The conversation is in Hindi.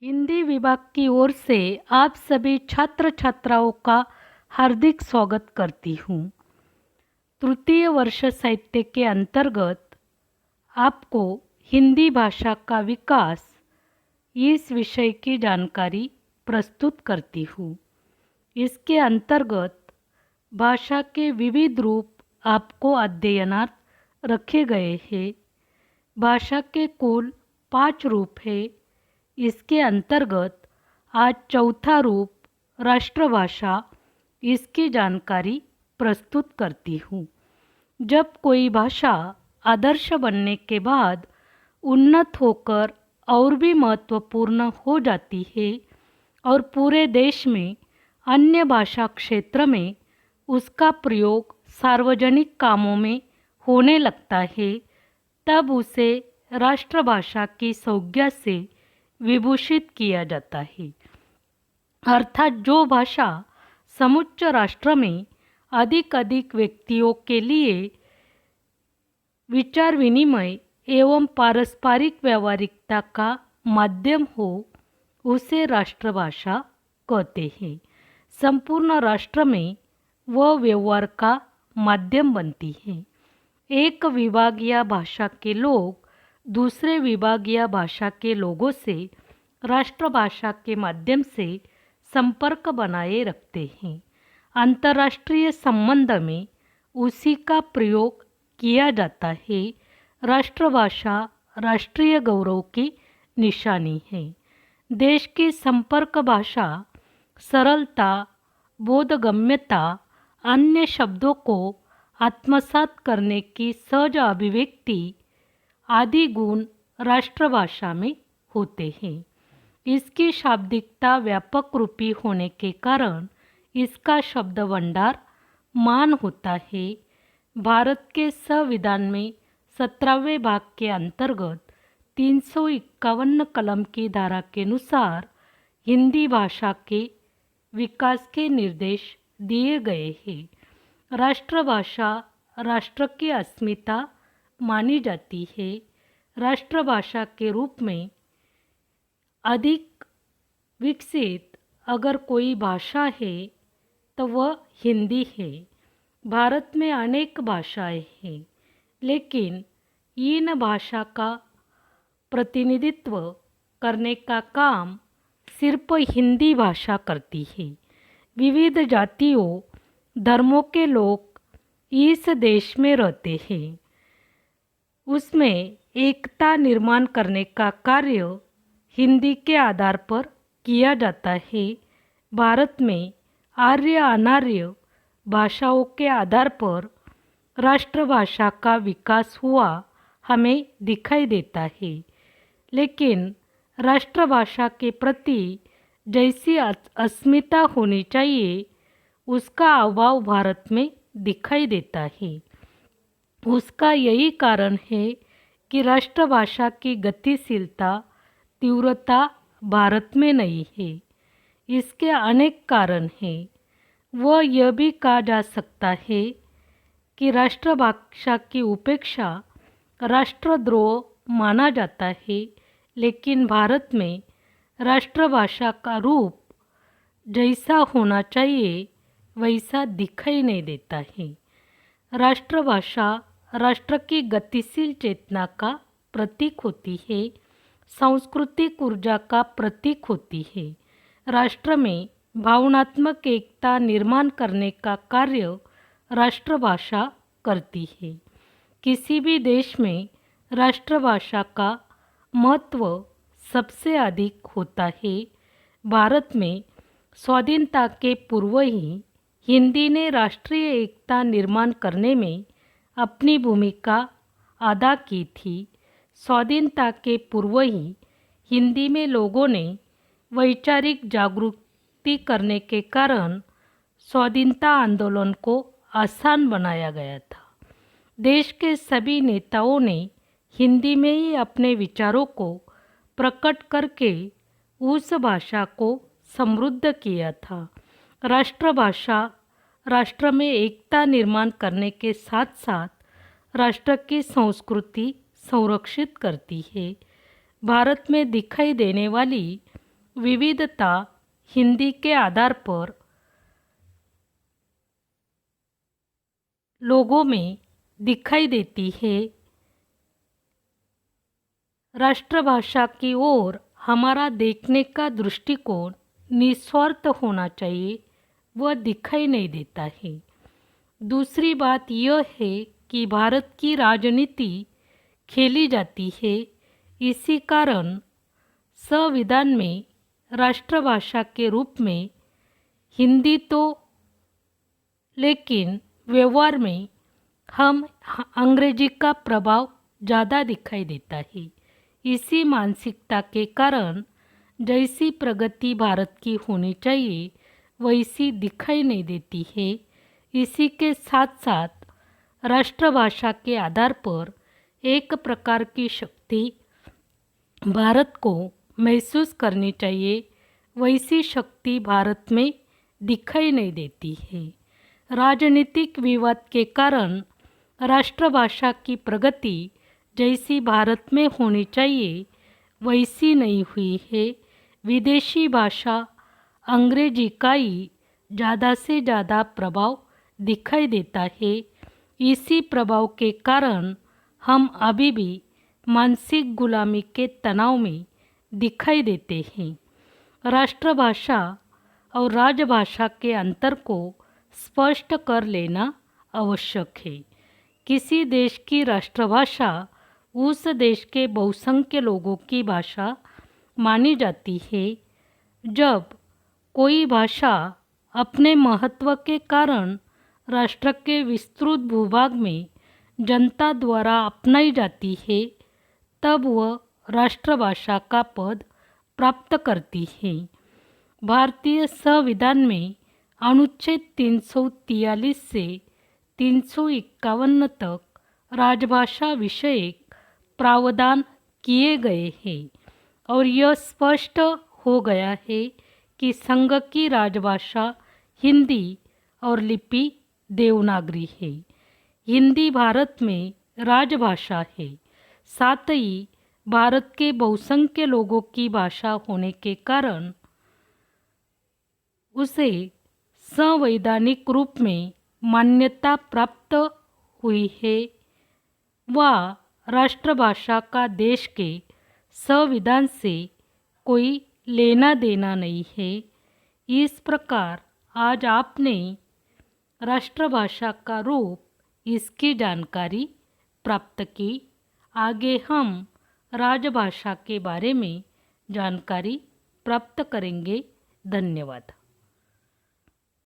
हिंदी विभाग की ओर से आप सभी छात्र छात्राओं का हार्दिक स्वागत करती हूँ। तृतीय वर्ष साहित्य के अंतर्गत आपको हिंदी भाषा का विकास इस विषय की जानकारी प्रस्तुत करती हूँ। इसके अंतर्गत भाषा के विविध रूप आपको अध्ययनार्थ रखे गए हैं। भाषा के कुल 5 रूप हैं। इसके अंतर्गत आज चौथा रूप राष्ट्रभाषा, इसकी जानकारी प्रस्तुत करती हूँ। जब कोई भाषा आदर्श बनने के बाद उन्नत होकर और भी महत्वपूर्ण हो जाती है और पूरे देश में अन्य भाषा क्षेत्र में उसका प्रयोग सार्वजनिक कामों में होने लगता है, तब उसे राष्ट्रभाषा की संज्ञा से विभूषित किया जाता है। अर्थात जो भाषा समुच्च राष्ट्र में अधिक व्यक्तियों के लिए विचार विनिमय एवं पारस्परिक व्यावहारिकता का माध्यम हो, उसे राष्ट्रभाषा कहते हैं। संपूर्ण राष्ट्र में वह व्यवहार का माध्यम बनती है। एक विभाग या भाषा के लोग दूसरे विभाग या भाषा के लोगों से राष्ट्रभाषा के माध्यम से संपर्क बनाए रखते हैं। अंतर्राष्ट्रीय संबंध में उसी का प्रयोग किया जाता है। राष्ट्रभाषा राष्ट्रीय गौरव की निशानी है। देश की संपर्क भाषा सरलता, बोधगम्यता, अन्य शब्दों को आत्मसात करने की सहज अभिव्यक्ति आदि गुण राष्ट्रभाषा में होते हैं। इसकी शाब्दिकता व्यापक रूपी होने के कारण इसका शब्द भंडार मान होता है। भारत के संविधान में 17वें भाग के अंतर्गत 351 कलम की धारा के अनुसार हिंदी भाषा के विकास के निर्देश दिए गए हैं। राष्ट्रभाषा राष्ट्र की अस्मिता मानी जाती है। राष्ट्रभाषा के रूप में अधिक विकसित अगर कोई भाषा है तो वह हिंदी है। भारत में अनेक भाषाएं हैं, लेकिन इन भाषा का प्रतिनिधित्व करने का काम सिर्फ हिंदी भाषा करती है। विविध जातियों धर्मों के लोग इस देश में रहते हैं। उसमें एकता निर्माण करने का कार्य हिंदी के आधार पर किया जाता है। भारत में आर्य अनार्य भाषाओं के आधार पर राष्ट्रभाषा का विकास हुआ हमें दिखाई देता है, लेकिन राष्ट्रभाषा के प्रति जैसी अस्मिता होनी चाहिए, उसका अभाव भारत में दिखाई देता है। उसका यही कारण है कि राष्ट्रभाषा की गतिशीलता, तीव्रता भारत में नहीं है। इसके अनेक कारण हैं। वह यह भी कहा जा सकता है कि राष्ट्रभाषा की उपेक्षा राष्ट्रद्रोह माना जाता है, लेकिन भारत में राष्ट्रभाषा का रूप जैसा होना चाहिए वैसा दिखाई नहीं देता है। राष्ट्रभाषा राष्ट्र की गतिशील चेतना का प्रतीक होती है, सांस्कृतिक ऊर्जा का प्रतीक होती है। राष्ट्र में भावनात्मक एकता निर्माण करने का कार्य राष्ट्रभाषा करती है। किसी भी देश में राष्ट्रभाषा का महत्व सबसे अधिक होता है। भारत में स्वाधीनता के पूर्व ही हिंदी ने राष्ट्रीय एकता निर्माण करने में अपनी भूमिका अदा की थी। स्वाधीनता के पूर्व ही हिंदी में लोगों ने वैचारिक जागृति करने के कारण स्वाधीनता आंदोलन को आसान बनाया गया था। देश के सभी नेताओं ने हिंदी में ही अपने विचारों को प्रकट करके उस भाषा को समृद्ध किया था। राष्ट्रभाषा राष्ट्र में एकता निर्माण करने के साथ साथ राष्ट्र की संस्कृति संरक्षित करती है। भारत में दिखाई देने वाली विविधता हिंदी के आधार पर लोगों में दिखाई देती है। राष्ट्रभाषा की ओर हमारा देखने का दृष्टिकोण निस्वार्थ होना चाहिए, वह दिखाई नहीं देता है। दूसरी बात यह है कि भारत की राजनीति खेली जाती है। इसी कारण संविधान में राष्ट्रभाषा के रूप में हिंदी तो, लेकिन व्यवहार में हम अंग्रेजी का प्रभाव ज़्यादा दिखाई देता है। इसी मानसिकता के कारण जैसी प्रगति भारत की होनी चाहिए वैसी दिखाई नहीं देती है। इसी के साथ साथ राष्ट्रभाषा के आधार पर एक प्रकार की शक्ति भारत को महसूस करनी चाहिए, वैसी शक्ति भारत में दिखाई नहीं देती है। राजनीतिक विवाद के कारण राष्ट्रभाषा की प्रगति जैसी भारत में होनी चाहिए वैसी नहीं हुई है। विदेशी भाषा अंग्रेजी का ही ज़्यादा से ज़्यादा प्रभाव दिखाई देता है। इसी प्रभाव के कारण हम अभी भी मानसिक गुलामी के तनाव में दिखाई देते हैं। राष्ट्रभाषा और राजभाषा के अंतर को स्पष्ट कर लेना आवश्यक है। किसी देश की राष्ट्रभाषा उस देश के बहुसंख्य लोगों की भाषा मानी जाती है। जब कोई भाषा अपने महत्व के कारण राष्ट्र के विस्तृत भूभाग में जनता द्वारा अपनाई जाती है, तब वह राष्ट्रभाषा का पद प्राप्त करती है। भारतीय संविधान में अनुच्छेद 343 से 351 तक राजभाषा विषयक प्रावधान किए गए हैं और यह स्पष्ट हो गया है कि संघ की राजभाषा हिंदी और लिपि देवनागरी है। हिंदी भारत में राजभाषा है। साथ ही भारत के बहुसंख्य लोगों की भाषा होने के कारण उसे संवैधानिक रूप में मान्यता प्राप्त हुई है। वह राष्ट्रभाषा का देश के संविधान से कोई लेना देना नहीं है। इस प्रकार आज आपने राष्ट्रभाषा का रूप, इसकी जानकारी प्राप्त की। आगे हम राजभाषा के बारे में जानकारी प्राप्त करेंगे। धन्यवाद।